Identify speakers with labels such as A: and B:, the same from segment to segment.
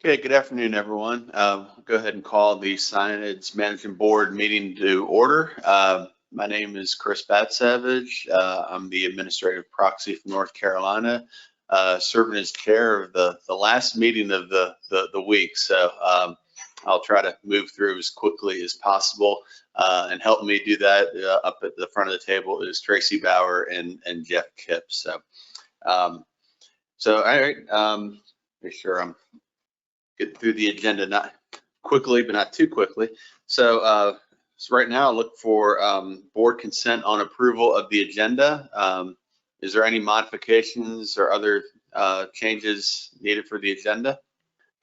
A: Okay, good afternoon, everyone. Go ahead and call the Scienids Management Board meeting to order. My name is Chris Batsavage. I'm the administrative proxy from North Carolina, serving as chair of the last meeting of the week. So I'll try to move through as quickly as possible. And help me do that up at the front of the table is Tracy Bauer and Jeff Kipp. So, all right, make sure I'm get through the agenda, not quickly, but not too quickly. So right now, look for board consent on approval of the agenda. Is there any modifications or other changes needed for the agenda?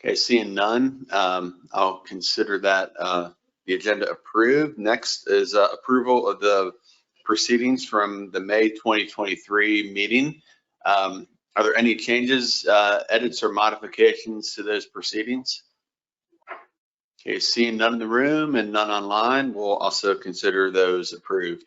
A: Okay, seeing none, I'll consider that the agenda approved. Next is approval of the proceedings from the May 2023 meeting. Are there any changes, edits, or modifications to those proceedings? Okay, seeing none in the room and none online, we'll also consider those approved.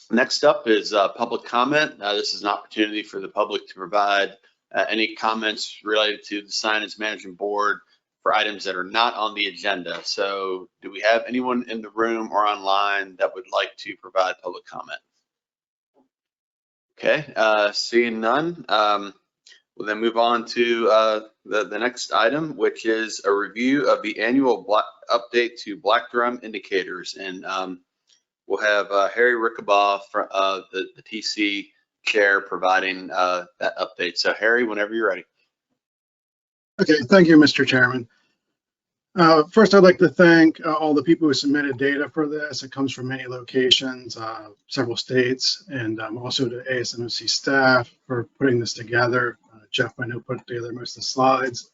A: Next up is public comment. This is an opportunity for the public to provide any comments related to the Scienids Management Board for items that are not on the agenda. So do we have anyone in the room or online that would like to provide public comment? Okay, seeing none, we'll then move on to the next item, which is a review of the annual update to black drum indicators. And we'll have Harry Rickabaugh, the TC chair, providing that update. So Harry, whenever you're ready.
B: Okay, thank you, Mr. Chairman. First, I'd like to thank all the people who submitted data for this. It comes from many locations, several states, and also to ASNOC staff for putting this together. Jeff, I know, put together most of the slides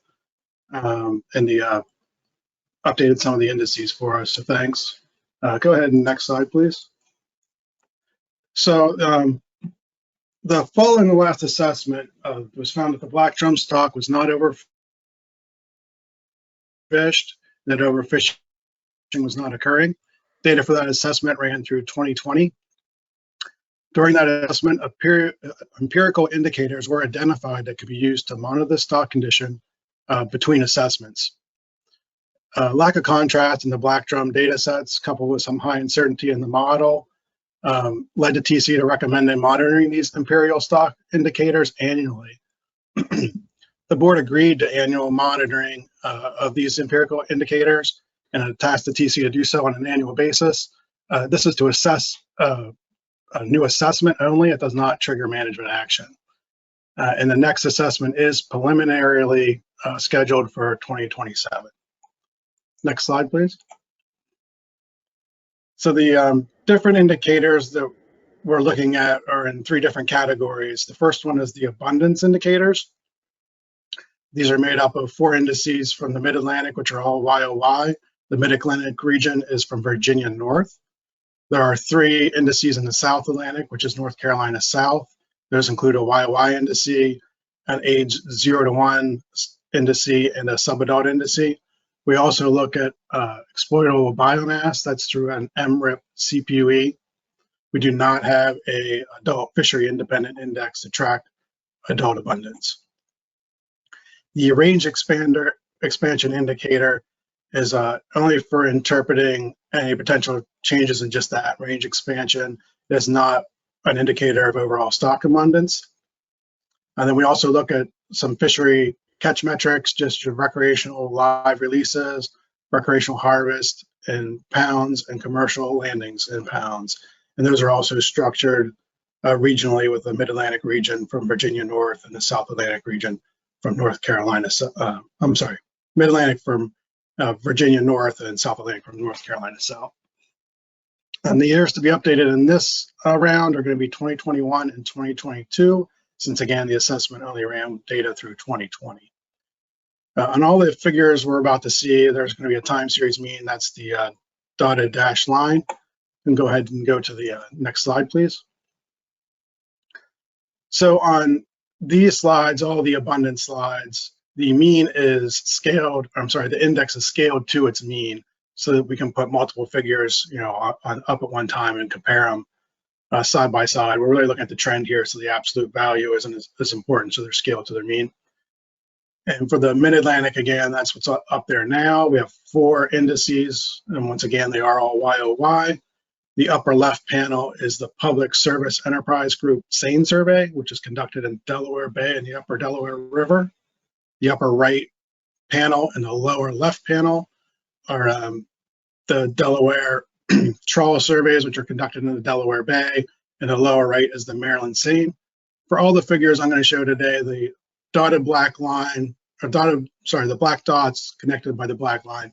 B: and the updated some of the indices for us, so thanks. Go ahead and next slide, please. So the following the last assessment was found that the black drum stock was not overfished, that overfishing was not occurring. Data for that assessment ran through 2020. During that assessment, empirical indicators were identified that could be used to monitor the stock condition between assessments. Lack of contrast in the black drum data sets, coupled with some high uncertainty in the model, led to TC to recommend monitoring these imperial stock indicators annually. The board agreed to annual monitoring of these empirical indicators and tasked the TC to do so on an annual basis. This is to assess a new assessment only. It does not trigger management action. And the next assessment is preliminarily scheduled for 2027. Next slide, please. So the different indicators that we're looking at are in three different categories. The first one is the abundance indicators. These are made up of 4 indices from the Mid-Atlantic, which are all YOY. The Mid-Atlantic region is from Virginia North. There are 3 indices in the South Atlantic, which is North Carolina South. Those include a YOY indice, an age 0 to 1 indice, and a subadult indice. We also look at exploitable biomass. That's through an MRIP CPUE. We do not have a adult fishery independent index to track adult abundance. The range expansion indicator is only for interpreting any potential changes in just that range expansion. It is not an indicator of overall stock abundance. And then we also look at some fishery catch metrics, just your recreational live releases, recreational harvest in pounds, and commercial landings in pounds. And those are also structured regionally with the Mid-Atlantic region from Virginia North and the South Atlantic region from North Carolina, Mid-Atlantic from Virginia North and South Atlantic from North Carolina South. And the years to be updated in this round are going to be 2021 and 2022, since again, the assessment only ran data through 2020. On all the figures we're about to see, there's going to be a time series mean. That's the dotted dashed line. And go ahead and go to the next slide, please. So on these slides, all the abundance slides, the mean is scaled, the index is scaled to its mean so that we can put multiple figures, up at one time and compare them side by side. We're really looking at the trend here, so the absolute value isn't as important, so they're scaled to their mean. And for the Mid-Atlantic, again, that's what's up there now. We have 4 indices, and once again, they are all YOY. The upper left panel is the Public Service Enterprise Group SANE survey, which is conducted in Delaware Bay and the upper Delaware River. The upper right panel and the lower left panel are the Delaware trawl surveys, which are conducted in the Delaware Bay, and the lower right is the Maryland SANE. For all the figures I'm going to show today, the dotted black line, or the black dots connected by the black line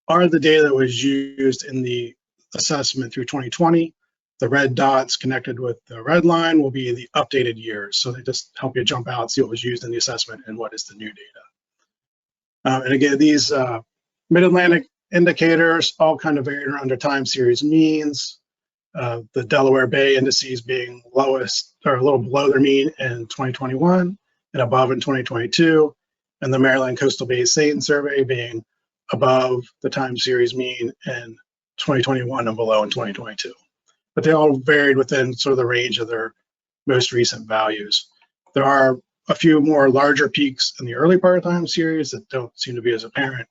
B: are the data that was used in the assessment through 2020. The red dots connected with the red line will be the updated years. So they just help you jump out, see what was used in the assessment and what is the new data. And again, these Mid-Atlantic indicators all kind of vary around their time series means. The Delaware Bay indices being lowest or a little below their mean in 2021 and above in 2022, and the Maryland Coastal Bay SANE survey being above the time series mean in 2021 and below in 2022. But they all varied within sort of the range of their most recent values. There are a few more larger peaks in the early part of time series that don't seem to be as apparent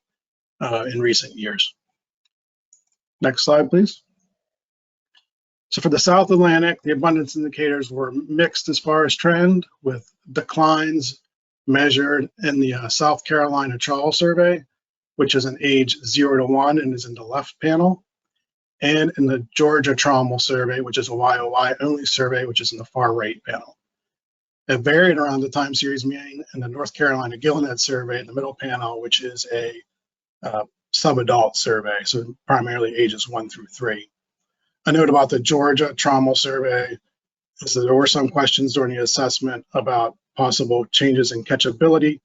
B: in recent years. Next slide, please. So for the South Atlantic, the abundance indicators were mixed as far as trend, with declines measured in the South Carolina trawl survey, which is an age 0 to 1 and is in the left panel, and in the Georgia trawl survey, which is a YOY only survey, which is in the far right panel. It varied around the time series mean in the North Carolina Gillnet survey in the middle panel, which is a sub-adult survey, so primarily ages 1 through 3. A note about the Georgia trauma survey is that there were some questions during the assessment about possible changes in catchability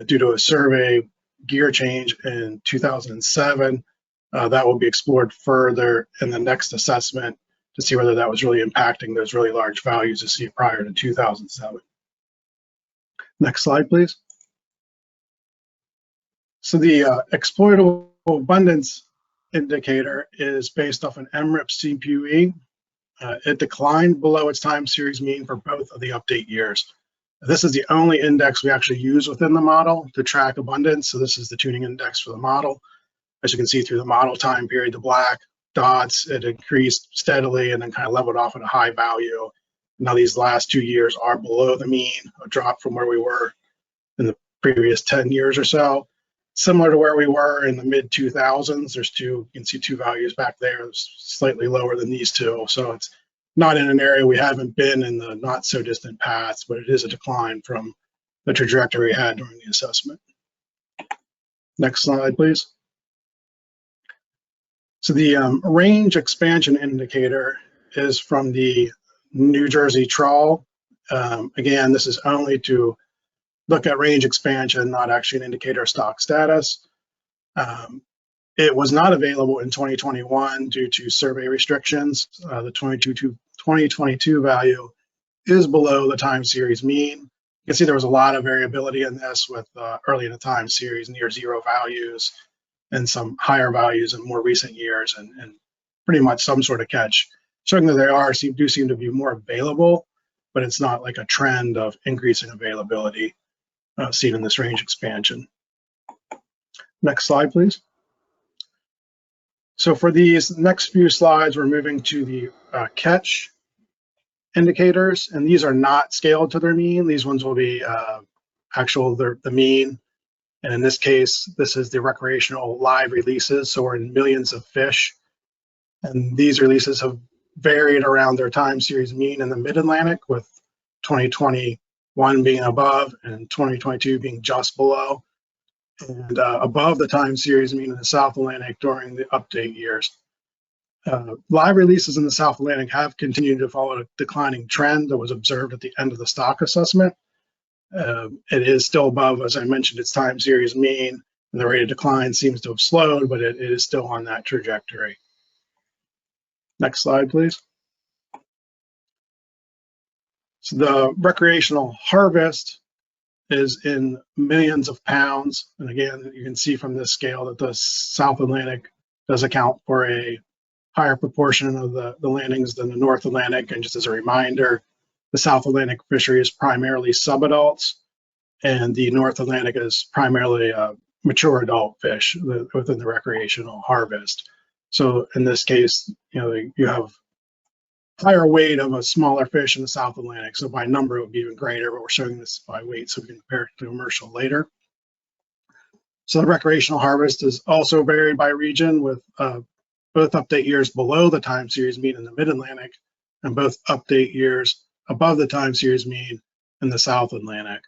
B: due to a survey gear change in 2007. That will be explored further in the next assessment to see whether that was really impacting those really large values you see prior to 2007. Next slide, please. So the exploitable abundance indicator is based off an MRIP CPUE. It declined below its time series mean for both of the update years. This is the only index we actually use within the model to track abundance. So this is the tuning index for the model. As you can see through the model time period, the black dots, it increased steadily and then kind of leveled off at a high value. Now these last 2 years are below the mean, a drop from where we were in the previous 10 years or so. Similar to where we were in the mid 2000s, you can see 2 values back there, slightly lower than these 2. So it's not in an area we haven't been in the not so distant past, but it is a decline from the trajectory we had during the assessment. Next slide, please. So the range expansion indicator is from the New Jersey trawl. Again, this is only to look at range expansion, not actually an indicator of stock status. It was not available in 2021 due to survey restrictions. The 2022 value is below the time series mean. You can see there was a lot of variability in this with early in the time series near 0 values and some higher values in more recent years and pretty much some sort of catch. Showing that they do seem to be more available, but it's not like a trend of increasing availability seen in this range expansion. Next slide, please. So for these next few slides, we're moving to the catch indicators, and these are not scaled to their mean. These ones will be the mean. And in this case, this is the recreational live releases. So we're in millions of fish. And these releases have varied around their time series mean in the Mid-Atlantic, with 2021 being above and 2022 being just below, and above the time series mean in the South Atlantic during the update years. Live releases in the South Atlantic have continued to follow a declining trend that was observed at the end of the stock assessment. It is still above, as I mentioned, its time series mean, and the rate of decline seems to have slowed, but it is still on that trajectory. Next slide, please. So the recreational harvest is in millions of pounds. And again, you can see from this scale that the South Atlantic does account for a higher proportion of the landings than the North Atlantic. And just as a reminder, the South Atlantic fishery is primarily subadults, and the North Atlantic is primarily mature adult fish within the recreational harvest. So in this case, you have higher weight of a smaller fish in the South Atlantic. So by number, it would be even greater, but we're showing this by weight so we can compare it to commercial later. So the recreational harvest is also varied by region, with both update years below the time series mean in the Mid-Atlantic and both update years above the time series mean in the South Atlantic.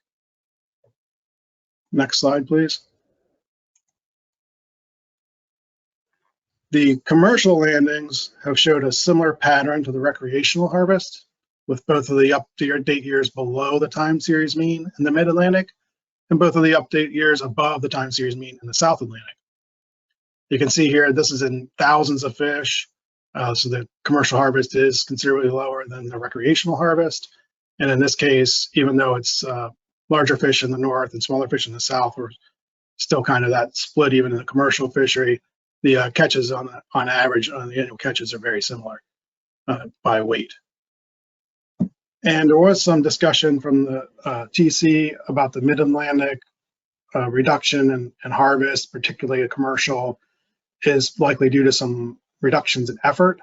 B: Next slide, please. The commercial landings have showed a similar pattern to the recreational harvest, with both of the update years below the time series mean in the Mid-Atlantic and both of the update years above the time series mean in the South Atlantic. You can see here, this is in thousands of fish. So the commercial harvest is considerably lower than the recreational harvest. And in this case, even though it's larger fish in the north and smaller fish in the south, we're still kind of that split even in the commercial fishery. The catches on average on the annual catches are very similar by weight. And there was some discussion from the TC about the Mid-Atlantic reduction in harvest, particularly a commercial, is likely due to some reductions in effort.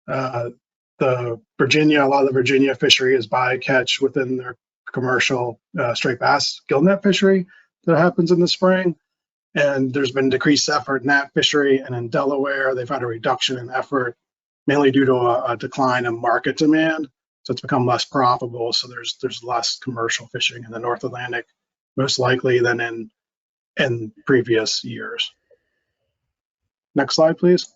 B: A lot of the Virginia fishery is bycatch within their commercial straight bass gillnet fishery that happens in the spring. And there's been decreased effort in that fishery. And in Delaware, they've had a reduction in effort, mainly due to a decline in market demand. So it's become less profitable. So there's less commercial fishing in the North Atlantic, most likely than in previous years. Next slide, please.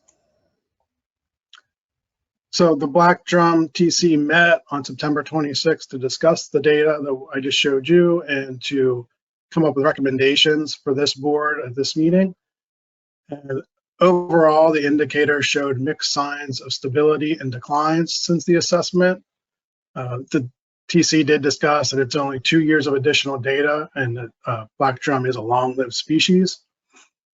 B: So the Black Drum TC met on September 26th to discuss the data that I just showed you and to come up with recommendations for this board at this meeting. And overall, the indicators showed mixed signs of stability and declines since the assessment. The TC did discuss that it's only 2 years of additional data and that Black Drum is a long-lived species.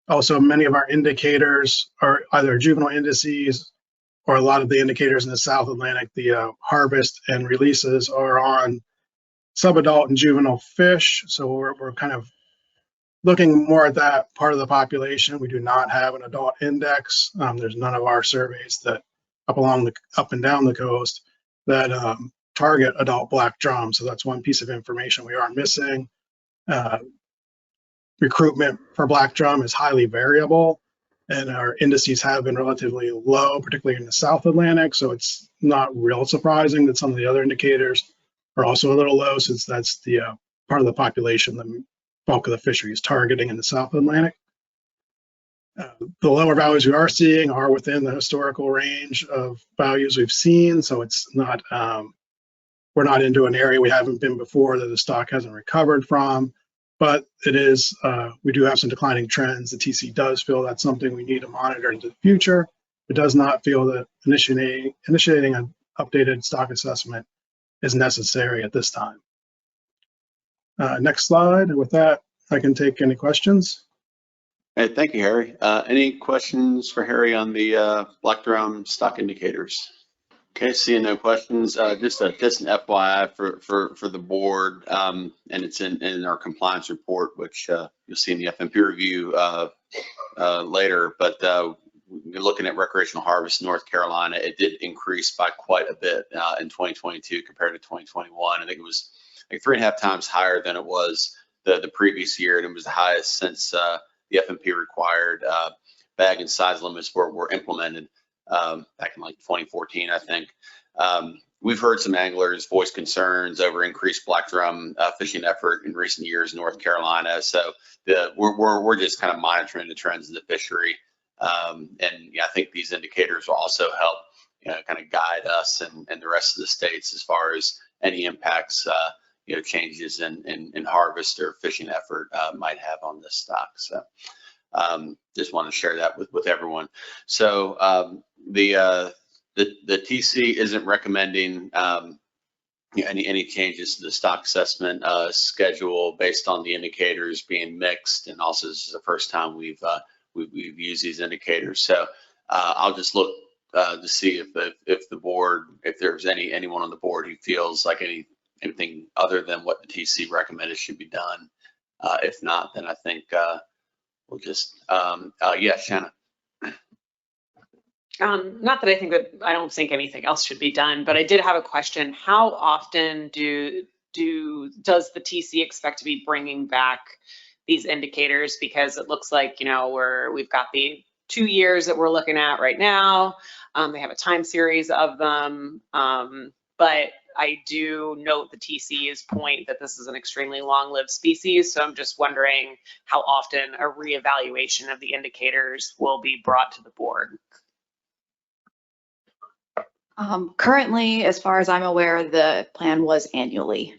B: Also, many of our indicators are either juvenile indices or a lot of the indicators in the South Atlantic, the harvest and releases are on subadult and juvenile fish. So we're kind of looking more at that part of the population. We do not have an adult index. There's none of our surveys that up and down the coast that target adult black drum. So that's one piece of information we are missing. Recruitment for black drum is highly variable, and our indices have been relatively low, particularly in the South Atlantic. So it's not real surprising that some of the other indicators are also a little low, since that's the part of the population the bulk of the fishery is targeting in the South Atlantic. The lower values we are seeing are within the historical range of values we've seen. So it's not, we're not into an area we haven't been before that the stock hasn't recovered from, but it is, we do have some declining trends. The TC does feel that's something we need to monitor into the future. It does not feel that initiating an updated stock assessment is necessary at this time. Next slide. And with that, I can take any questions.
A: Hey, thank you, Harry. Any questions for Harry on the black drum stock indicators? Okay, seeing no questions. Just an FYI for the board, and it's in our compliance report, which you'll see in the FMP review later. But we're looking at recreational harvest in North Carolina. It did increase by quite a bit in 2022 compared to 2021. I think it was like 3.5 times higher than it was the previous year, and it was the highest since the FMP required bag and size limits were implemented back in like 2014, I think. We've heard some anglers voice concerns over increased black drum fishing effort in recent years in North Carolina. So we're just kind of monitoring the trends of the fishery. And I think these indicators will also help, kind of guide us and the rest of the states as far as any impacts, changes in harvest or fishing effort might have on this stock. So just want to share that with everyone. So the TC isn't recommending any changes to the stock assessment schedule based on the indicators being mixed, and also this is the first time we've used these indicators. So I'll just look to see if the board, if there's anyone on the board who feels like anything other than what the TC recommended should be done. If not, then I think we'll just, yeah, Shanna.
C: Not that I don't think anything else should be done, but I did have a question. How often does the TC expect to be bringing back these indicators? Because it looks like, you know, we've got the 2 years that we're looking at right now. They have a time series of them, but I do note the TC's point that this is an extremely long-lived species. So I'm just wondering how often a reevaluation of the indicators will be brought to the board.
D: Currently, as far as I'm aware, the plan was annually.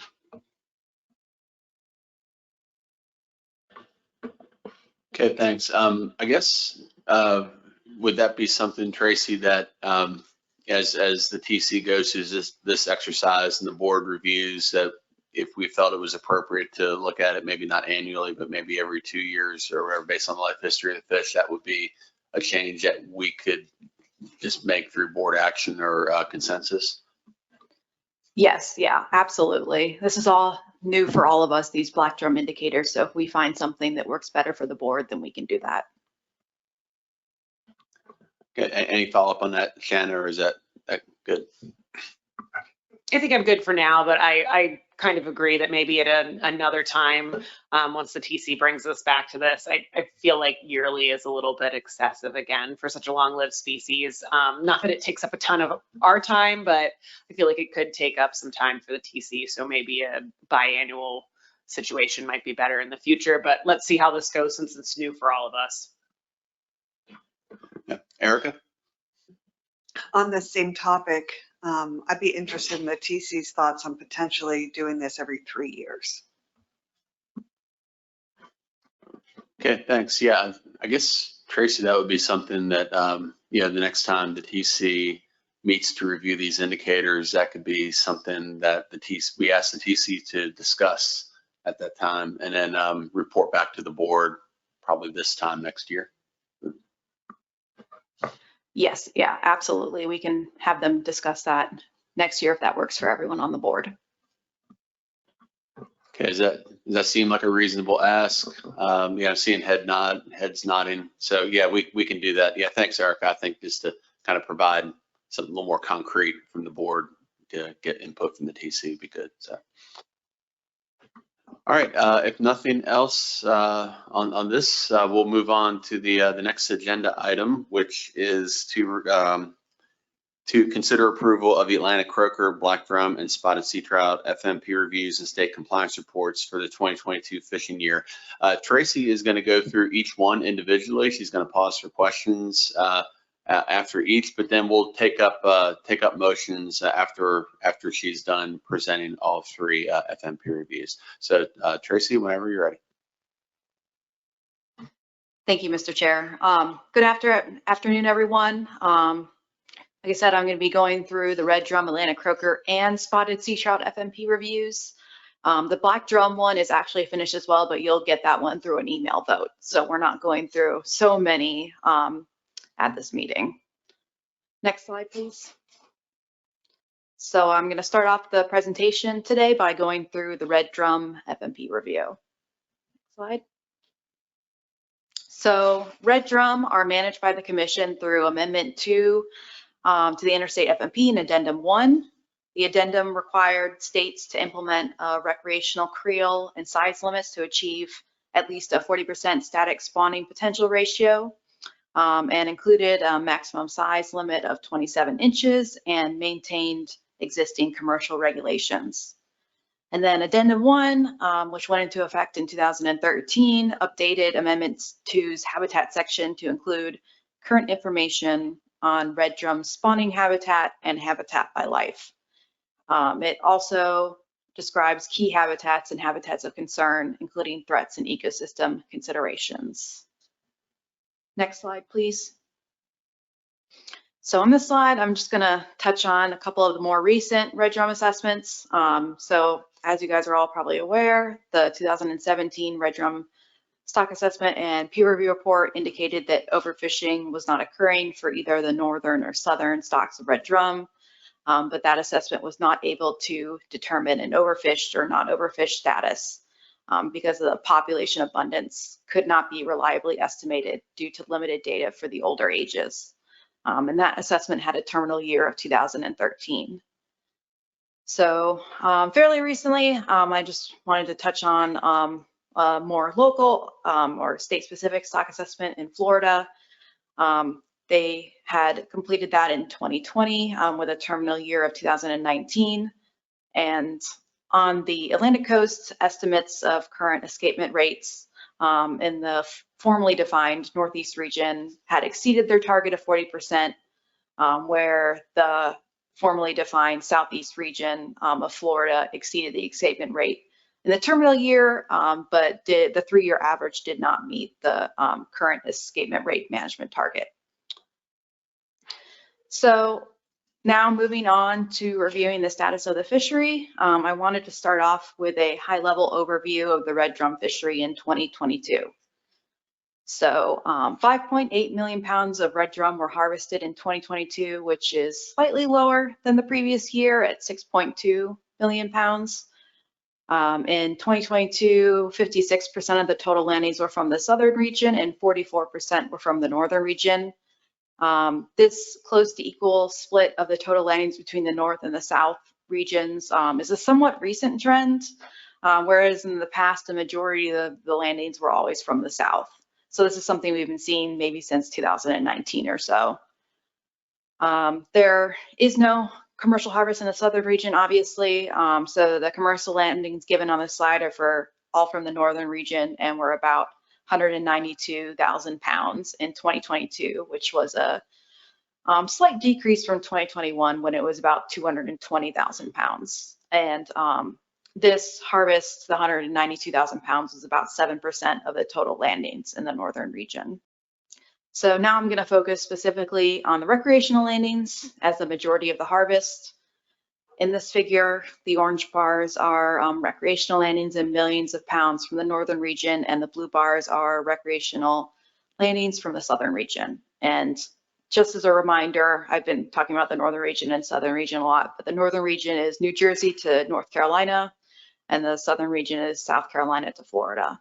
A: Okay, thanks. I guess, would that be something, Tracy, that as the TC goes through this exercise and the board reviews, that if we felt it was appropriate to look at it, maybe not annually, but maybe every 2 years or whatever, based on the life history of the fish, that would be a change that we could just make through board action or consensus?
D: Yes, yeah, absolutely. This is all new for all of us, these black drum indicators. So if we find something that works better for the board, then we can do that.
A: Okay, any follow-up on that, Shanna, or is that good?
C: I think I'm good for now, but I kind of agree that maybe at another time, once the TC brings us back to this, I feel like yearly is a little bit excessive again for such a long-lived species. Not that it takes up a ton of our time, but I feel like it could take up some time for the TC. So maybe a biannual situation might be better in the future, but let's see how this goes since it's new for all of us.
A: Yeah. Erica?
E: On the same topic, I'd be interested in the TC's thoughts on potentially doing this every 3 years.
A: Okay, thanks. Yeah, I guess, Tracy, that would be something that, you know, the next time the TC meets to review these indicators, that could be something that we ask the TC to discuss at that time, and then report back to the board probably this time next year.
D: Yes, yeah, absolutely. We can have them discuss that next year if that works for everyone on the board.
A: Okay, does that seem like a reasonable ask? Yeah, I'm seeing heads nodding. So yeah, we can do that. Yeah, thanks, Erica. I think just to kind of provide something a little more concrete from the board to get input from the TC would be good. So. All right, if nothing else on this, we'll move on to the next agenda item, which is to consider approval of the Atlantic croaker, black drum, and spotted sea trout FMP reviews and state compliance reports for the 2022 fishing year. Tracy is going to go through each one individually. She's going to pause for questions after each, but then we'll take up motions after she's done presenting all 3 FMP reviews. So Tracy, whenever you're ready.
D: Thank you, Mr. Chair. Good afternoon, everyone. Like I said, I'm going to be going through the red drum, Atlantic croaker, and spotted sea trout FMP reviews. The black drum one is actually finished as well, but you'll get that one through an email vote. So we're not going through so many at this meeting. Next slide, please. So I'm going to start off the presentation today by going through the red drum FMP review. Next slide. So red drum are managed by the Commission through Amendment 2 to the Interstate FMP and Addendum 1. The addendum required states to implement a recreational creel and size limits to achieve at least a 40% static spawning potential ratio, and included a maximum size limit of 27 inches and maintained existing commercial regulations. And then Addendum 1, which went into effect in 2013, updated Amendment 2's habitat section to include current information on red drum spawning habitat and habitat by life. It also describes key habitats and habitats of concern, including threats and ecosystem considerations. Next slide, please. So on this slide, I'm just gonna touch on a couple of the more recent red drum assessments. So as you guys are all probably aware, the 2017 red drum stock assessment and peer review report indicated that overfishing was not occurring for either the northern or southern stocks of red drum. but that assessment was not able to determine an overfished or not overfished status because the population abundance could not be reliably estimated due to limited data for the older ages. And that assessment had a terminal year of 2013. So fairly recently, I just wanted to touch on a more local or state-specific stock assessment in Florida. They had completed that in 2020 with a terminal year of 2019. And on the Atlantic coast, estimates of current escapement rates in the formally defined Northeast region had exceeded their target of 40%, where the formally defined Southeast region of Florida exceeded the escapement rate in the terminal year, but the 3-year average did not meet the current escapement rate management target. So now moving on to reviewing the status of the fishery, I wanted to start off with a high-level overview of the red drum fishery in 2022. So 5.8 million pounds of red drum were harvested in 2022, which is slightly lower than the previous year at 6.2 million pounds. In 2022, 56% of the total landings were from the southern region and 44% were from the northern region. This close to equal split of the total landings between the north and the south regions is a somewhat recent trend, whereas in the past, the majority of the landings were always from the south. So this is something we've been seeing maybe since 2019 or so. There is no commercial harvest in the southern region, obviously. So the commercial landings given on the slide are all from the northern region, and we're about 192,000 pounds in 2022, which was a slight decrease from 2021 when it was about 220,000 pounds. And this harvest, the 192,000 pounds, was about 7% of the total landings in the northern region. So now I'm going to focus specifically on the recreational landings as the majority of the harvest. In this figure, the orange bars are recreational landings in millions of pounds from the northern region, and the blue bars are recreational landings from the southern region. And just as a reminder, I've been talking about the northern region and southern region a lot, but the northern region is New Jersey to North Carolina, and the southern region is South Carolina to Florida.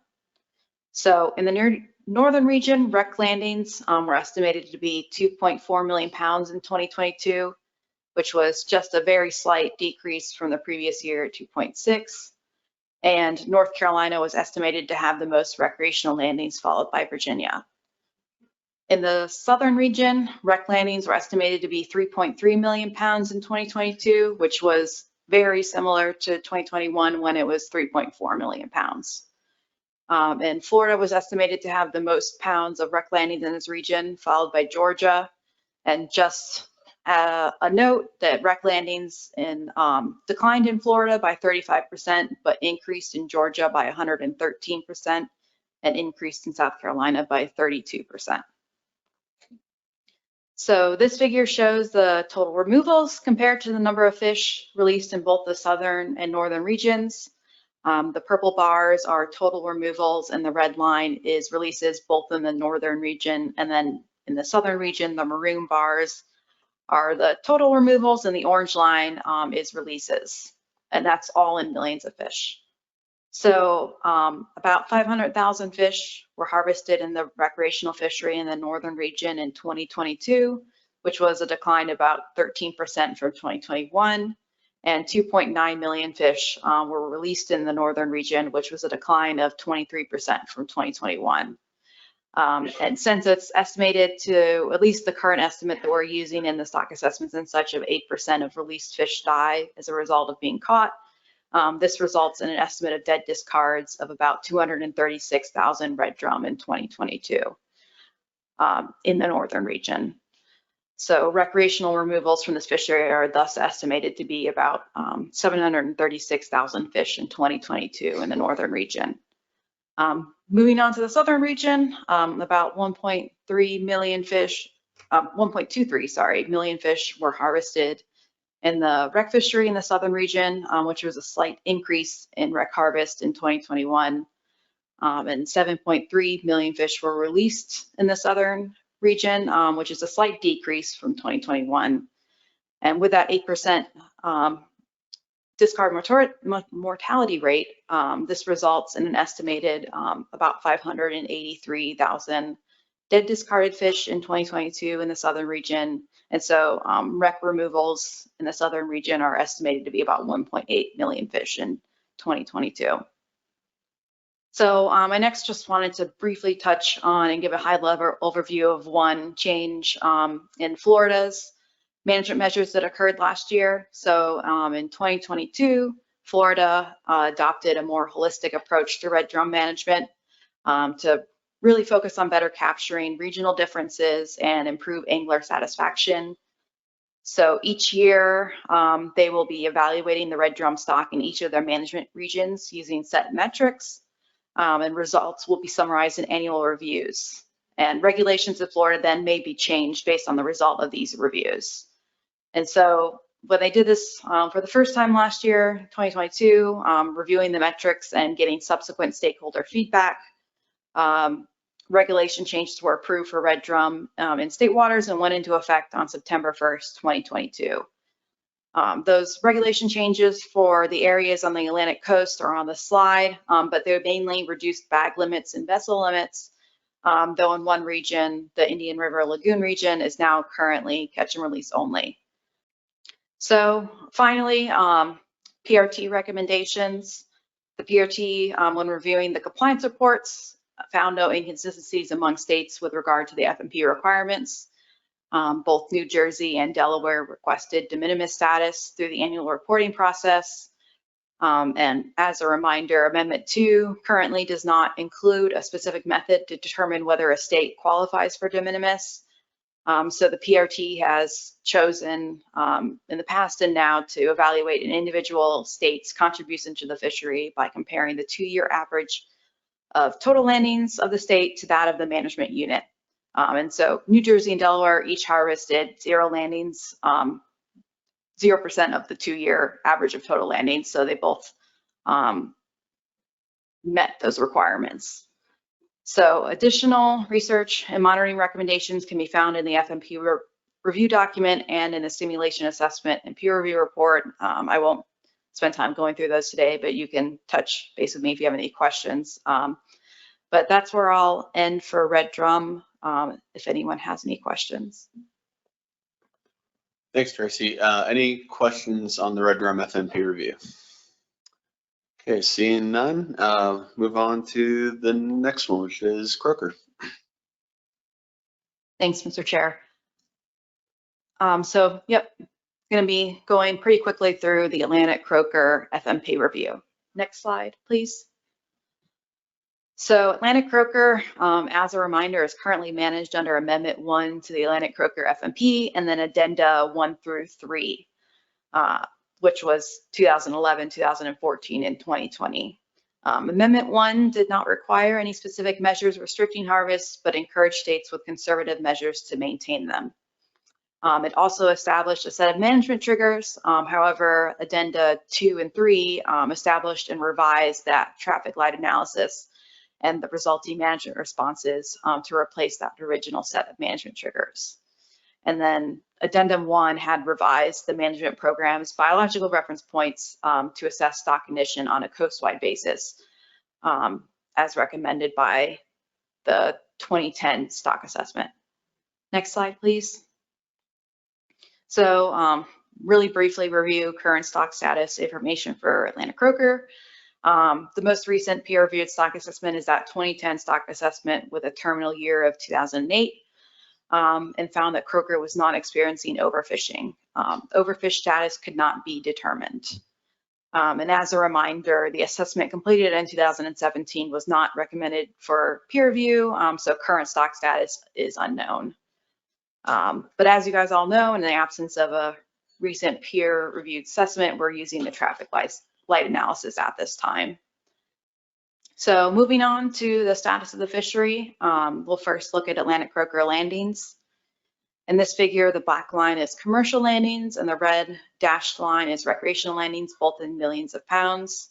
D: So in the northern region, rec landings were estimated to be 2.4 million pounds in 2022, which was just a very slight decrease from the previous year at 2.6. And North Carolina was estimated to have the most recreational landings, followed by Virginia. In the southern region, rec landings were estimated to be 3.3 million pounds in 2022, which was very similar to 2021 when it was 3.4 million pounds. And Florida was estimated to have the most pounds of rec landings in this region, followed by Georgia. And just a note that rec landings declined in Florida by 35%, but increased in Georgia by 113% and increased in South Carolina by 32%. So this figure shows the total removals compared to the number of fish released in both the southern and northern regions. The purple bars are total removals, and the red line is releases both in the northern region and then in the southern region. The maroon bars are the total removals, and the orange line is releases, and that's all in millions of fish. So about 500,000 fish were harvested in the recreational fishery in the northern region in 2022, which was a decline of about 13% from 2021. And 2.9 million fish were released in the northern region, which was a decline of 23% from 2021. And since it's estimated to, at least the current estimate that we're using in the stock assessments and such, of 8% of released fish die as a result of being caught, this results in an estimate of dead discards of about 236,000 red drum in 2022 in the northern region. So recreational removals from this fishery are thus estimated to be about 736,000 fish in 2022 in the northern region. Moving on to the southern region, about 1.3 million fish, 1.23 million fish were harvested in the rec fishery in the southern region, which was a slight increase in rec harvest in 2021. And 7.3 million fish were released in the southern region, which is a slight decrease from 2021. And with that 8% discard mortality rate, this results in an estimated about 583,000 dead discarded fish in 2022 in the southern region. And so wreck removals in the southern region are estimated to be about 1.8 million fish in 2022. So I next just wanted to briefly touch on and give a high-level overview of one change in Florida's management measures that occurred last year. So in 2022, Florida adopted a more holistic approach to red drum management to really focus on better capturing regional differences and improve angler satisfaction. So each year, they will be evaluating the red drum stock in each of their management regions using set metrics, and results will be summarized in annual reviews. And regulations in Florida then may be changed based on the result of these reviews. And so when they did this for the first time last year, 2022, reviewing the metrics and getting subsequent stakeholder feedback, regulation changes were approved for red drum in state waters and went into effect on September 1st, 2022. Those regulation changes for the areas on the Atlantic coast are on the slide, but they mainly reduced bag limits and vessel limits, though in one region, the Indian River Lagoon region, is now currently catch and release only. So finally, PRT recommendations. The PRT, when reviewing the compliance reports, found no inconsistencies among states with regard to the FMP requirements. Both New Jersey and Delaware requested de minimis status through the annual reporting process. And as a reminder, Amendment 2 currently does not include a specific method to determine whether a state qualifies for de minimis. So the PRT has chosen in the past and now to evaluate an individual state's contribution to the fishery by comparing the 2-year average of total landings of the state to that of the management unit. And so New Jersey and Delaware each harvested 0 landings, 0% of the 2-year average of total landings. So they both met those requirements. So additional research and monitoring recommendations can be found in the FMP review document and in the simulation assessment and peer review report. I won't spend time going through those today, but you can touch base with me if you have any questions. But that's where I'll end for red drum, if anyone has any questions.
A: Thanks, Tracy. Any questions on the red drum FMP review? Okay, seeing none, move on to the next one, which is Croaker.
D: Thanks, Mr. Chair. So, yep, going to be going pretty quickly through the Atlantic Croaker FMP review. Next slide, please. So Atlantic Croaker, as a reminder, is currently managed under Amendment 1 to the Atlantic Croaker FMP and then Addenda 1 through 3. Which was 2011, 2014, and 2020. Amendment 1 did not require any specific measures restricting harvests, but encouraged states with conservative measures to maintain them. It also established a set of management triggers. However, Addenda 2 and 3 established and revised that traffic light analysis and the resulting management responses to replace that original set of management triggers. And then Addendum 1 had revised the management program's biological reference points to assess stock condition on a coastwide basis, as recommended by the 2010 stock assessment. Next slide, please. So really briefly review current stock status information for Atlantic Croaker. The most recent peer-reviewed stock assessment is that 2010 stock assessment with a terminal year of 2008. And found that croaker was not experiencing overfishing. Overfish status could not be determined. And as a reminder, the assessment completed in 2017 was not recommended for peer review, so current stock status is unknown. But as you guys all know, in the absence of a recent peer-reviewed assessment, we're using the traffic light analysis at this time. So moving on to the status of the fishery, we'll first look at Atlantic Croaker landings. In this figure, the black line is commercial landings and the red dashed line is recreational landings, both in millions of pounds.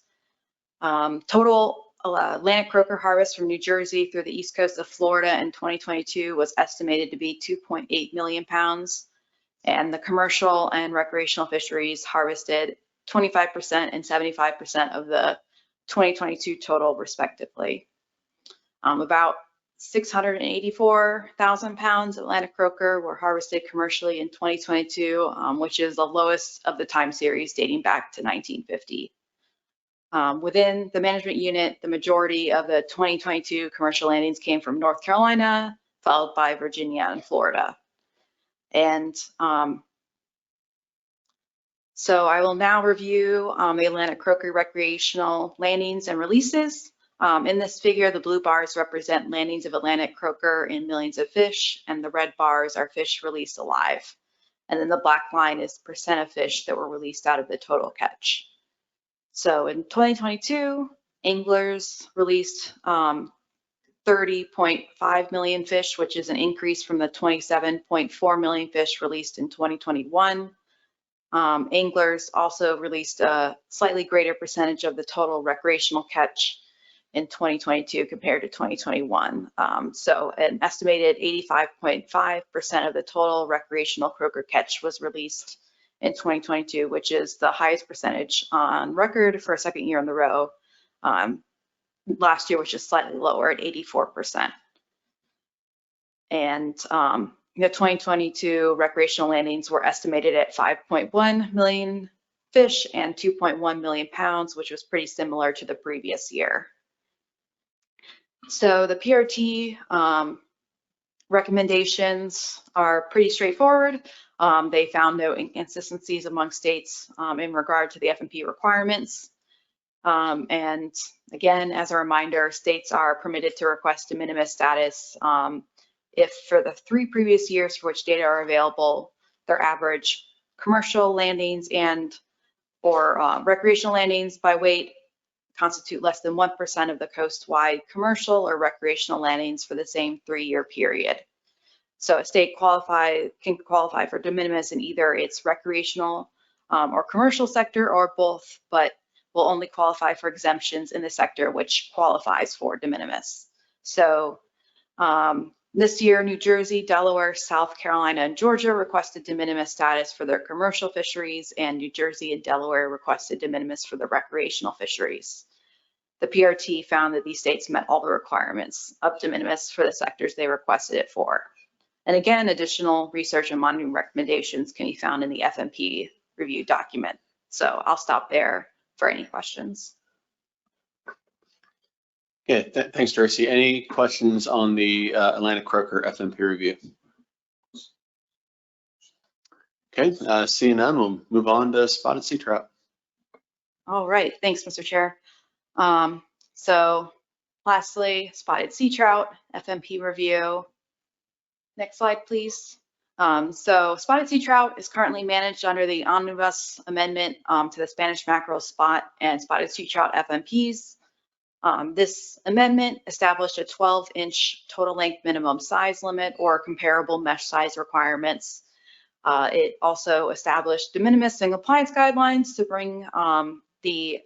D: Total Atlantic Croaker harvest from New Jersey through the east coast of Florida in 2022 was estimated to be 2.8 million pounds. And the commercial and recreational fisheries harvested 25% and 75% of the 2022 total respectively. About 684,000 pounds of Atlantic croaker were harvested commercially in 2022, which is the lowest of the time series dating back to 1950. Within the management unit, the majority of the 2022 commercial landings came from North Carolina, followed by Virginia and Florida. And so I will now review the Atlantic croaker recreational landings and releases. In this figure, the blue bars represent landings of Atlantic croaker in millions of fish, and the red bars are fish released alive. And then the black line is percent of fish that were released out of the total catch. So in 2022, anglers released 30.5 million fish, which is an increase from the 27.4 million fish released in 2021. Anglers also released a slightly greater percentage of the total recreational catch in 2022 compared to 2021. So an estimated 85.5% of the total recreational croaker catch was released in 2022, which is the highest percentage on record for a second year in a row. Last year was just slightly lower at 84%. And the 2022 recreational landings were estimated at 5.1 million fish and 2.1 million pounds, which was pretty similar to the previous year. So the PRT recommendations are pretty straightforward. They found no inconsistencies among states in regard to the FMP requirements. And again, as a reminder, states are permitted to request de minimis status if for the 3 previous years for which data are available, their average commercial landings and or recreational landings by weight constitute less than 1% of the coast-wide commercial or recreational landings for the same 3-year period. So a state can qualify for de minimis in either its recreational or commercial sector or both, but will only qualify for exemptions in the sector which qualifies for de minimis. So this year, New Jersey, Delaware, South Carolina, and Georgia requested de minimis status for their commercial fisheries, and New Jersey and Delaware requested de minimis for the recreational fisheries. The PRT found that these states met all the requirements of de minimis for the sectors they requested it for. And again, additional research and monitoring recommendations can be found in the FMP review document. So I'll stop there for any questions.
A: Okay, thanks, Darcy. Any questions on the Atlantic croaker FMP review? Okay, seeing none, we'll move on to spotted sea trout.
D: All right, thanks, Mr. Chair. So lastly, spotted sea trout FMP review. Next slide, please. So spotted sea trout is currently managed under the omnibus amendment to the Spanish mackerel spot and spotted sea trout FMPs. This amendment established a 12-inch total length minimum size limit or comparable mesh size requirements. It also established de minimis and compliance guidelines to bring the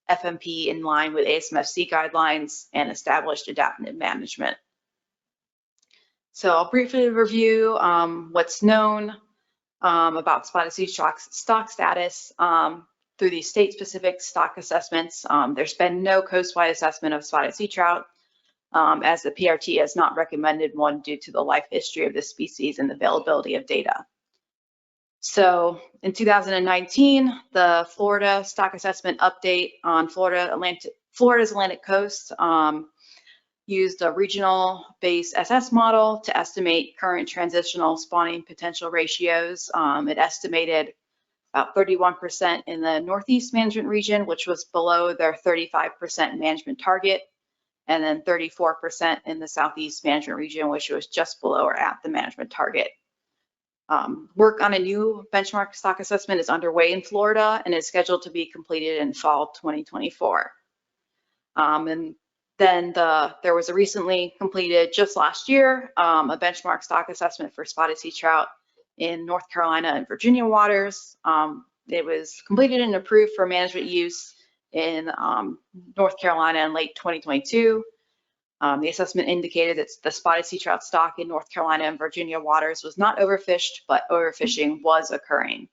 D: FMP in line with ASMFC guidelines and established adaptive management. So I'll briefly review what's known about spotted sea stock status through these state-specific stock assessments. There's been no coast-wide assessment of spotted sea trout, as the PRT has not recommended one due to the life history of this species and the availability of data. So in 2019, the Florida stock assessment update on Florida's Atlantic coast used a regional-based SS model to estimate current transitional spawning potential ratios. It estimated about 31% in the Northeast management region, which was below their 35% management target, and then 34% in the Southeast management region, which was just below or at the management target. Work on a new benchmark stock assessment is underway in Florida and is scheduled to be completed in fall 2024. And then there was a recently completed, just last year, a benchmark stock assessment for spotted sea trout in North Carolina and Virginia waters. It was completed and approved for management use in North Carolina in late 2022. The assessment indicated that the spotted sea trout stock in North Carolina and Virginia waters was not overfished, but overfishing was occurring.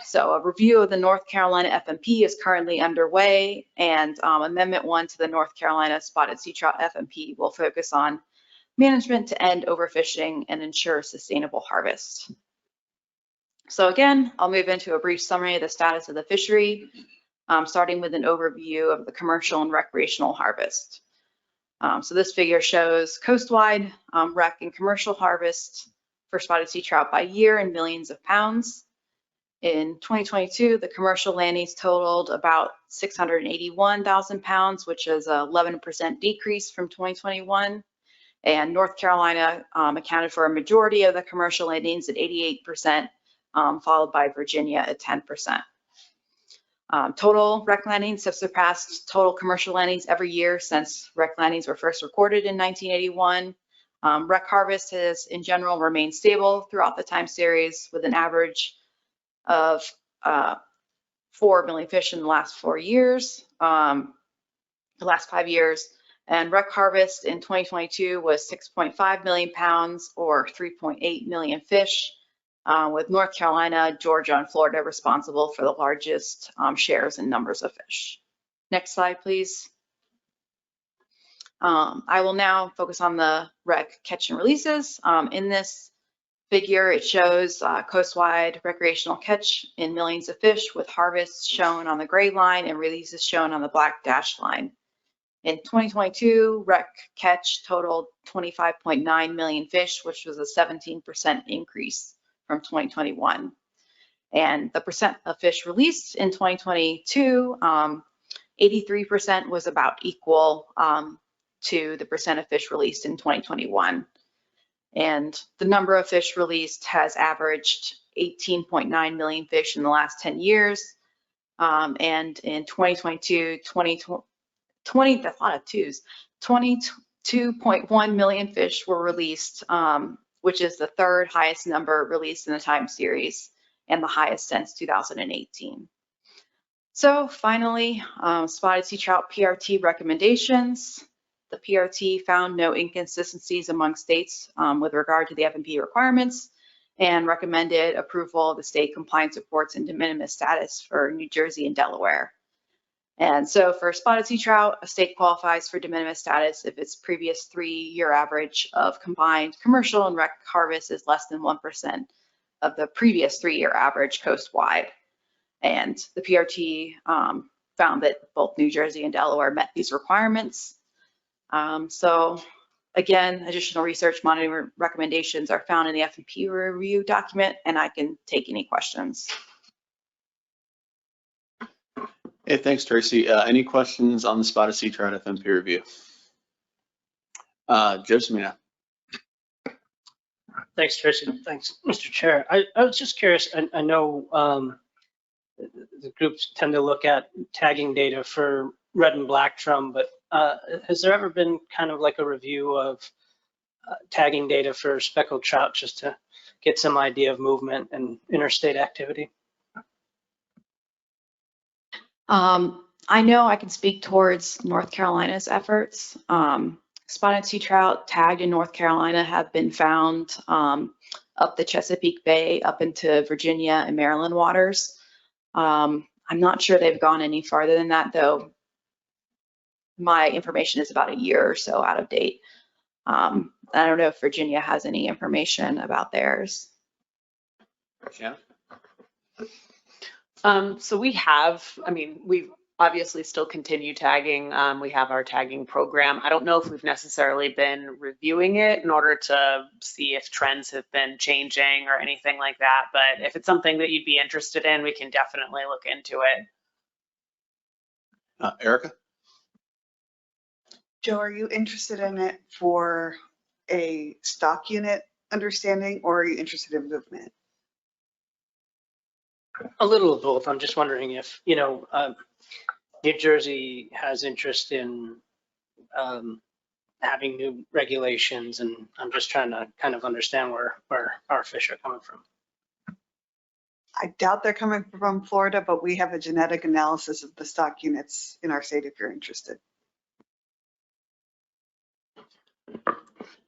D: So a review of the North Carolina FMP is currently underway, and Amendment 1 to the North Carolina Spotted Sea Trout FMP will focus on management to end overfishing and ensure sustainable harvest. So again, I'll move into a brief summary of the status of the fishery, starting with an overview of the commercial and recreational harvest. So this figure shows coastwide rec and commercial harvest for spotted sea trout by year in millions of pounds. In 2022, the commercial landings totaled about 681,000 pounds, which is an 11% decrease from 2021. And North Carolina accounted for a majority of the commercial landings at 88%, followed by Virginia at 10%. Total rec landings have surpassed total commercial landings every year since rec landings were first recorded in 1981. Rec harvest has, in general, remained stable throughout the time series with an average of 4 million fish in the last 4 years, the last 5 years. And rec harvest in 2022 was 6.5 million pounds or 3.8 million fish, with North Carolina, Georgia, and Florida responsible for the largest shares and numbers of fish. Next slide, please. I will now focus on the rec catch and releases. In this figure, it shows coastwide recreational catch in millions of fish, with harvests shown on the gray line and releases shown on the black dashed line. In 2022, rec catch totaled 25.9 million fish, which was a 17% increase from 2021. And the percent of fish released in 2022, 83% was about equal to the percent of fish released in 2021. And the number of fish released has averaged 18.9 million fish in the last 10 years. And in 2022, 20, that's a lot of twos, 22.1 million fish were released, which is the third highest number released in the time series and the highest since 2018. So finally, spotted sea trout PRT recommendations. The PRT found no inconsistencies among states with regard to the FMP requirements and recommended approval of the state compliance reports and de minimis status for New Jersey and Delaware. And so for spotted sea trout, a state qualifies for de minimis status if its previous 3-year average of combined commercial and rec harvest is less than 1% of the previous 3-year average coastwide. And the PRT found that both New Jersey and Delaware met these requirements. So again, additional research monitoring recommendations are found in the FMP review document, and I can take any questions.
A: Hey, thanks, Tracy. Any questions on the spotted sea trout FMP review? Josemina.
F: Thanks, Tracy. Thanks, Mr. Chair. I was just curious. I know the groups tend to look at tagging data for red and black drum, but has there ever been kind of like a review of tagging data for speckled trout just to get some idea of movement and interstate activity?
D: I know I can speak towards North Carolina's efforts. Spotted sea trout tagged in North Carolina have been found up the Chesapeake Bay, up into Virginia and Maryland waters. I'm not sure they've gone any farther than that, though. My information is about a year or so out of date. I don't know if Virginia has any information about theirs.
A: Yeah.
C: So we have, we've obviously still continue tagging. We have our tagging program. I don't know if we've necessarily been reviewing it in order to see if trends have been changing or anything like that. But if it's something that you'd be interested in, we can definitely look into it.
A: Erica?
E: Joe, are you interested in it for a stock unit understanding, or are you interested in movement?
F: A little of both. I'm just wondering if, New Jersey has interest in having new regulations, and I'm just trying to kind of understand where our fish are coming from.
E: I doubt they're coming from Florida, but we have a genetic analysis of the stock units in our state if you're interested.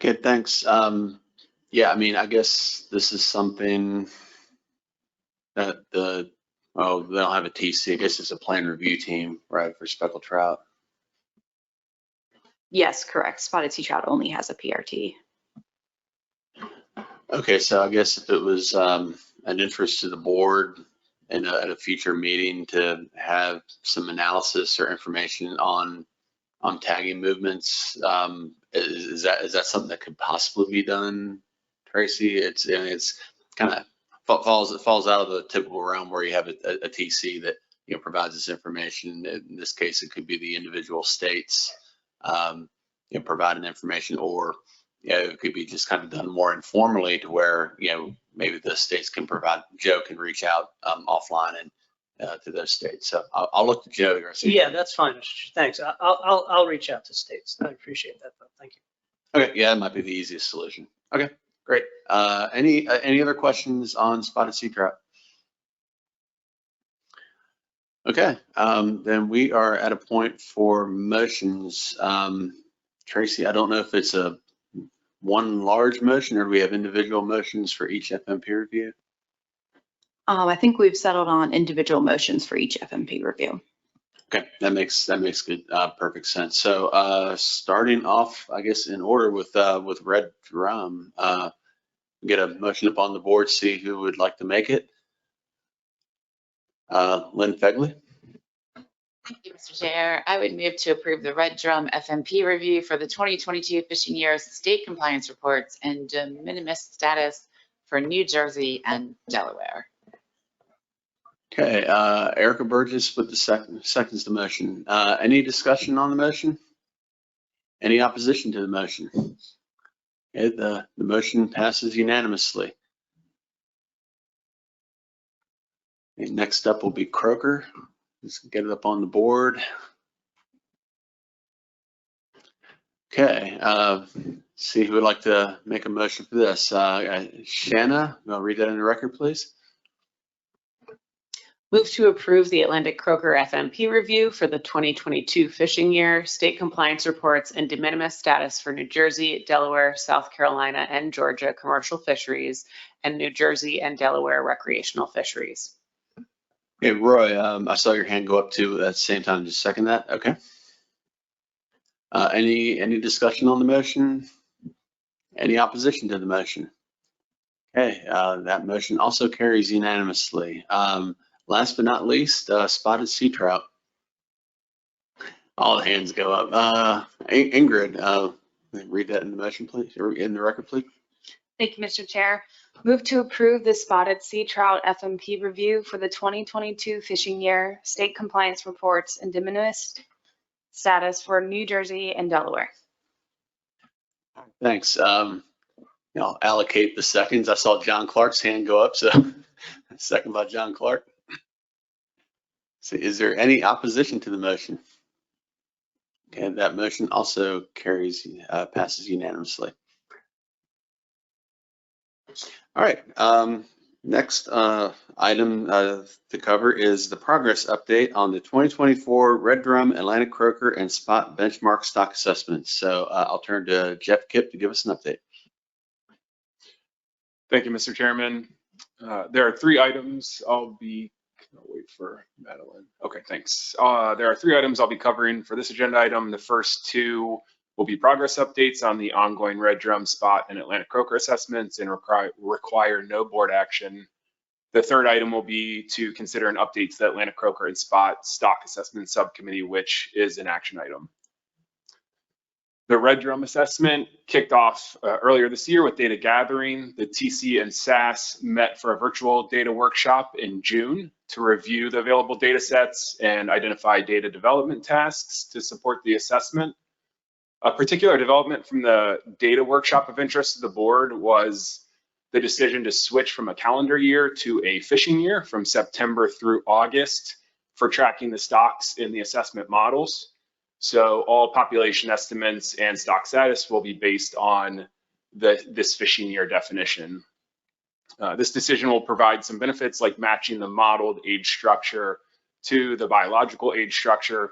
A: Okay, thanks. Yeah, I mean, I guess this is something that they don't have a TC. I guess it's a plan review team, right, for speckled trout.
D: Yes, correct. Spotted sea trout only has a PRT.
A: Okay, so I guess if it was an interest to the board in at a future meeting to have some analysis or information on tagging movements, is that something that could possibly be done, Tracy? It's kind of falls out of the typical realm where you have a TC that provides this information. In this case, it could be the individual states providing information, or it could be just kind of done more informally to where maybe the states can provide. Joe can reach out offline and to those states. So I'll look to Joe here.
F: Yeah, that's fine. Thanks. I'll reach out to states. I appreciate that, though. Thank you.
A: Okay, yeah, that might be the easiest solution. Okay, great. Any other questions on spotted sea trout? Okay, then we are at a point for motions. Tracy, I don't know if it's a one large motion or do we have individual motions for each FMP review?
D: I think we've settled on individual motions for each FMP review.
A: Okay, that makes good, perfect sense. So starting off, I guess, in order with Red Drum, get a motion up on the board, see who would like to make it. Lynn Fegley.
G: Thank you, Mr. Chair. I would move to approve the Red Drum FMP review for the 2022 fishing year state compliance reports and de minimis status for New Jersey and Delaware.
A: Okay, Erica Burgess with the seconds the motion. Any discussion on the motion? Any opposition to the motion? Okay, the motion passes unanimously. Okay, next up will be Croker. Let's get it up on the board. Okay, see who would like to make a motion for this. Shanna, I'll read that in the record, please.
C: Move to approve the Atlantic Croaker FMP review for the 2022 fishing year, state compliance reports, and de minimis status for New Jersey, Delaware, South Carolina, and Georgia commercial fisheries, and New Jersey and Delaware recreational fisheries.
A: Okay, Roy, I saw your hand go up too at the same time. Just second that. Okay. Any discussion on the motion? Any opposition to the motion? Okay, that motion also carries unanimously. Last but not least, spotted sea trout. All the hands go up. Ingrid, read that in the motion, please, or in the record, please.
H: Thank you, Mr. Chair. Move to approve the spotted sea trout FMP review for the 2022 fishing year, state compliance reports, and de minimis status for New Jersey and Delaware.
A: Thanks. I'll allocate the seconds. I saw John Clark's hand go up, so second by John Clark. So is there any opposition to the motion? Okay, that motion also carries, passes unanimously. All right, next item to cover is the progress update on the 2024 Red Drum, Atlantic Croaker, and Spot benchmark stock assessments. So I'll turn to Jeff Kipp to give us an update.
I: Thank you, Mr. Chairman. There are three items I'll wait for Madeline. Okay, thanks. There are three items I'll be covering for this agenda item. The first two will be progress updates on the ongoing Red Drum, Spot, and Atlantic Croaker assessments and require no board action. The third item will be to consider an update to the Atlantic Croaker and Spot stock assessment subcommittee, which is an action item. The Red Drum assessment kicked off earlier this year with data gathering. The TC and SAS met for a virtual data workshop in June to review the available data sets and identify data development tasks to support the assessment. A particular development from the data workshop of interest to the board was the decision to switch from a calendar year to a fishing year from September through August for tracking the stocks in the assessment models. So all population estimates and stock status will be based on this fishing year definition. This decision will provide some benefits like matching the modeled age structure to the biological age structure,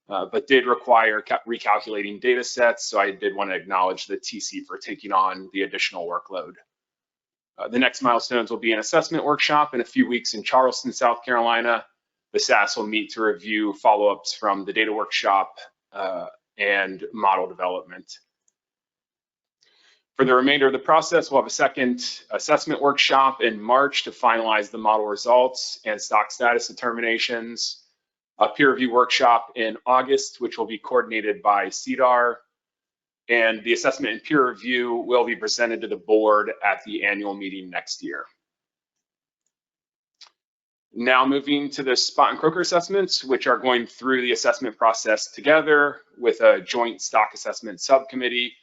I: but did require recalculating data sets. So I did want to acknowledge the TC for taking on the additional workload. The next milestones will be an assessment workshop in a few weeks in Charleston, South Carolina. The SAS will meet to review follow-ups from the data workshop and model development. For the remainder of the process, we'll have a second assessment workshop in March to finalize the model results and stock status determinations. A peer review workshop in August, which will be coordinated by CDAR. And the assessment and peer review will be presented to the board at the annual meeting next year. Now moving to the spot and croaker assessments, which are going through the assessment process together with a joint stock assessment subcommittee.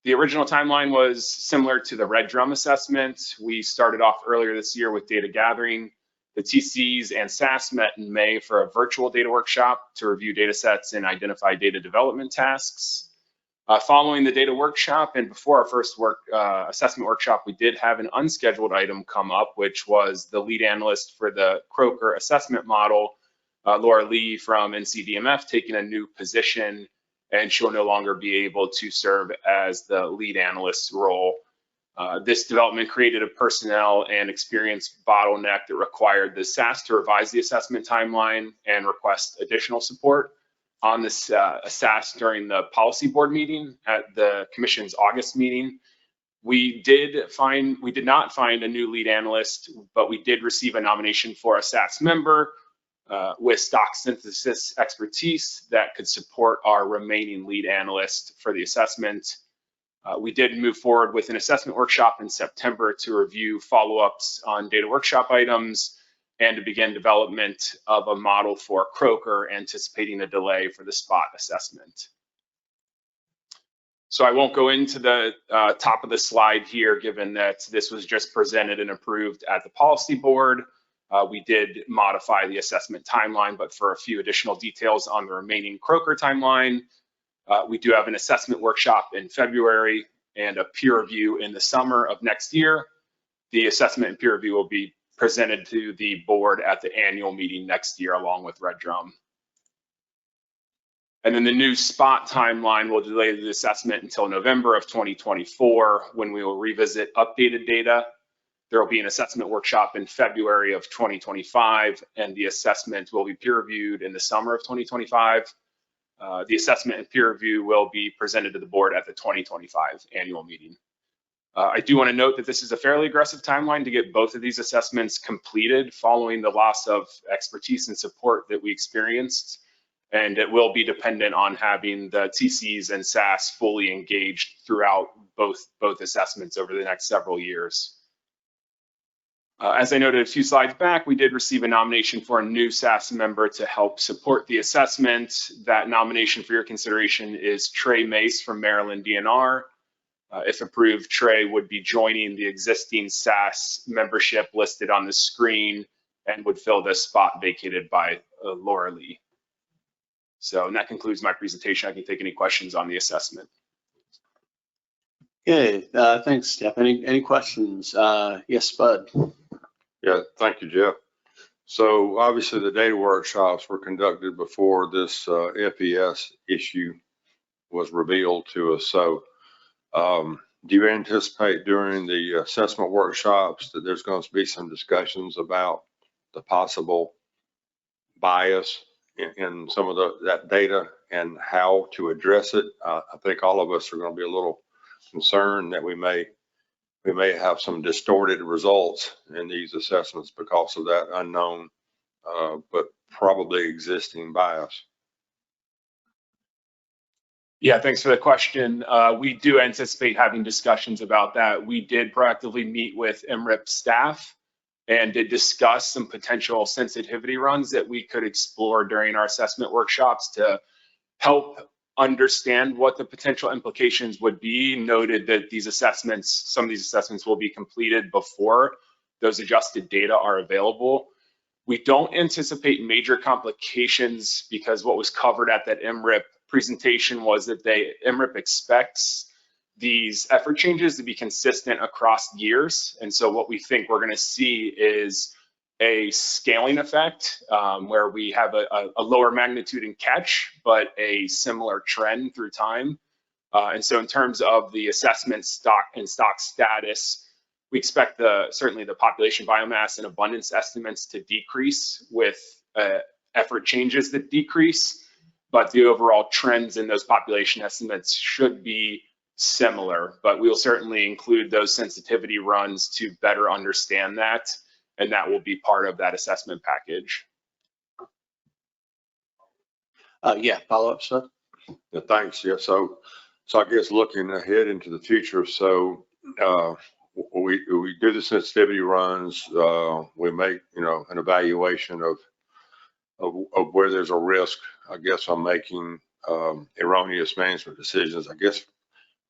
I: The original timeline was similar to the red drum assessment. We started off earlier this year with data gathering. The TCs and SAS met in May for a virtual data workshop to review data sets and identify data development tasks. Following the data workshop and before our first assessment workshop, we did have an unscheduled item come up, which was the lead analyst for the croaker assessment model, Laura Lee from NCDMF, taking a new position, and she'll no longer be able to serve as the lead analyst role. This development created a personnel and experience bottleneck that required the SAS to revise the assessment timeline and request additional support. On this SAS during the policy board meeting at the commission's August meeting. We did not find a new lead analyst, but we did receive a nomination for a SAS member with stock synthesis expertise that could support our remaining lead analyst for the assessment. We did move forward with an assessment workshop in September to review follow-ups on data workshop items and to begin development of a model for croaker, anticipating a delay for the spot assessment. So I won't go into the top of the slide here, given that this was just presented and approved at the policy board. We did modify the assessment timeline, but for a few additional details on the remaining croaker timeline, we do have an assessment workshop in February and a peer review in the summer of next year. The assessment and peer review will be presented to the board at the annual meeting next year, along with red drum. And then the new spot timeline will delay the assessment until November of 2024, when we will revisit updated data. There will be an assessment workshop in February of 2025, and the assessment will be peer reviewed in the summer of 2025. The assessment and peer review will be presented to the board at the 2025 annual meeting. I do want to note that this is a fairly aggressive timeline to get both of these assessments completed following the loss of expertise and support that we experienced. And it will be dependent on having the TCs and SAS fully engaged throughout both assessments over the next several years. As I noted a few slides back, we did receive a nomination for a new SAS member to help support the assessment. That nomination for your consideration is Trey Mace from Maryland DNR. If approved, Trey would be joining the existing SAS membership listed on the screen and would fill the spot vacated by Laura Lee. So, and that concludes my presentation. I can take any questions on the assessment.
A: Okay, thanks, Jeff. Any questions? Yes, Bud.
J: Yeah, thank you, Jeff. So obviously the data workshops were conducted before this FES issue was revealed to us. So do you anticipate during the assessment workshops that there's going to be some discussions about the possible bias in some of that data and how to address it? I think all of us are going to be a little concerned that we may have some distorted results in these assessments because of that unknown but probably existing bias.
I: Yeah, thanks for the question. We do anticipate having discussions about that. We did proactively meet with MRIP staff and did discuss some potential sensitivity runs that we could explore during our assessment workshops to help understand what the potential implications would be. Noted that these assessments, some of these assessments will be completed before those adjusted data are available. We don't anticipate major complications because what was covered at that MRIP presentation was that MRIP expects these effort changes to be consistent across years. And so what we think we're going to see is a scaling effect where we have a lower magnitude in catch, but a similar trend through time. And so in terms of the assessment stock status, we expect certainly the population biomass and abundance estimates to decrease with effort changes that decrease, but the overall trends in those population estimates should be similar. But we'll certainly include those sensitivity runs to better understand that, and that will be part of that assessment package.
A: Yeah, follow-up, Seth?
J: Yeah, thanks. Yeah, so I guess looking ahead into the future, so we do the sensitivity runs, we make, you know, an evaluation of where there's a risk, I guess, on making erroneous management decisions. I guess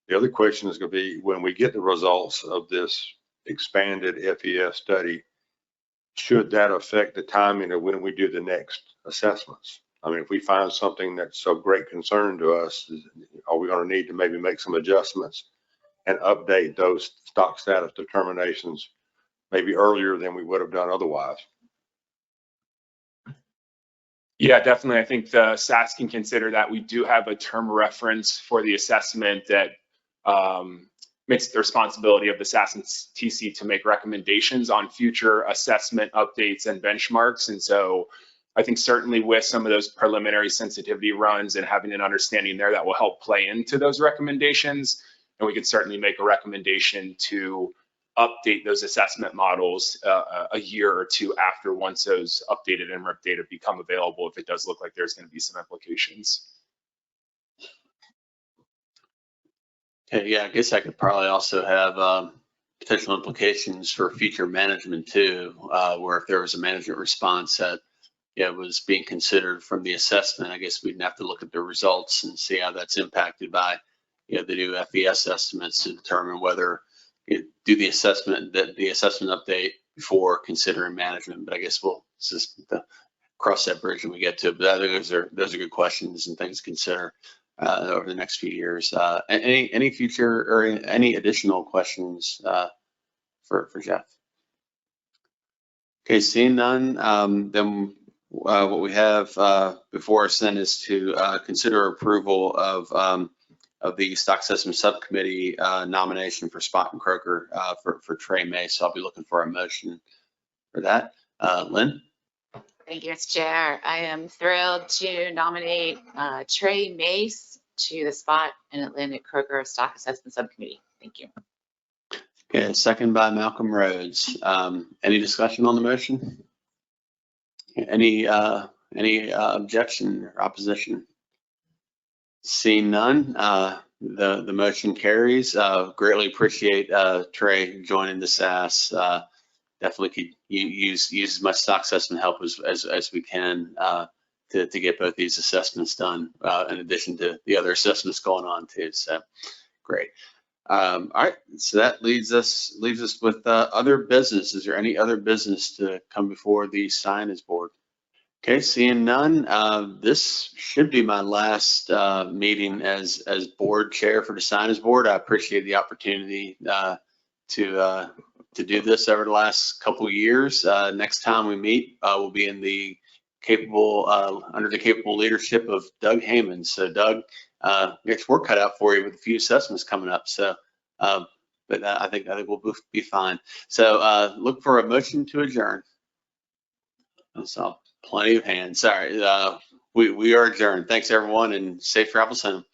J: the other question is going to be, when we get the results of this expanded FES study, should that affect the timing of when we do the next assessments? I mean, if we find something that's of great concern to us, are we going to need to maybe make some adjustments and update those stock status determinations maybe earlier than we would have done otherwise?
I: Yeah, definitely. I think the SAS can consider that. We do have a term reference for the assessment that makes it the responsibility of the SAS and TC to make recommendations on future assessment updates and benchmarks. And so I think certainly with some of those preliminary sensitivity runs and having an understanding there, that will help play into those recommendations. And we could certainly make a recommendation to update those assessment models a year or two after, once those updated NREP data become available, if it does look like there's going to be some implications.
A: Okay, yeah, I guess I could probably also have potential implications for future management too, where if there was a management response that was being considered from the assessment, I guess we'd have to look at the results and see how that's impacted by the new FES estimates to determine whether do the assessment update before considering management. But I guess we'll just cross that bridge when we get to it. But I think those are good questions and things to consider over the next few years. Any future or any additional questions for Jeff? Okay, seeing none, then what we have before us then is to consider approval of the stock assessment subcommittee nomination for Spot and Croker for Trey May. So I'll be looking for a motion for that. Lynn?
G: Thank you, Mr. Chair. I am thrilled to nominate Trey Mace to the Spot and Atlantic Croker Stock Assessment Subcommittee. Thank you.
A: Okay, second by Malcolm Rhodes. Any discussion on the motion? Any objection or opposition? Seeing none, the motion carries. Greatly appreciate Trey joining the SAS. Definitely could use as much stock assessment help as we can to get both these assessments done, in addition to the other assessments going on too. So great. All right, so that leaves us with other business. Is there any other business to come before the Scienids board? Okay, seeing none, this should be my last meeting as board chair for the Scienids board. I appreciate the opportunity to do this over the last couple of years. Next time we meet, we'll be in the under the capable leadership of Doug Heyman. So Doug, it's work cut out for you with a few assessments coming up. So, but I think we'll be fine. So look for a motion to adjourn. I saw plenty of hands. Sorry, we are adjourned. Thanks everyone, and safe travels home.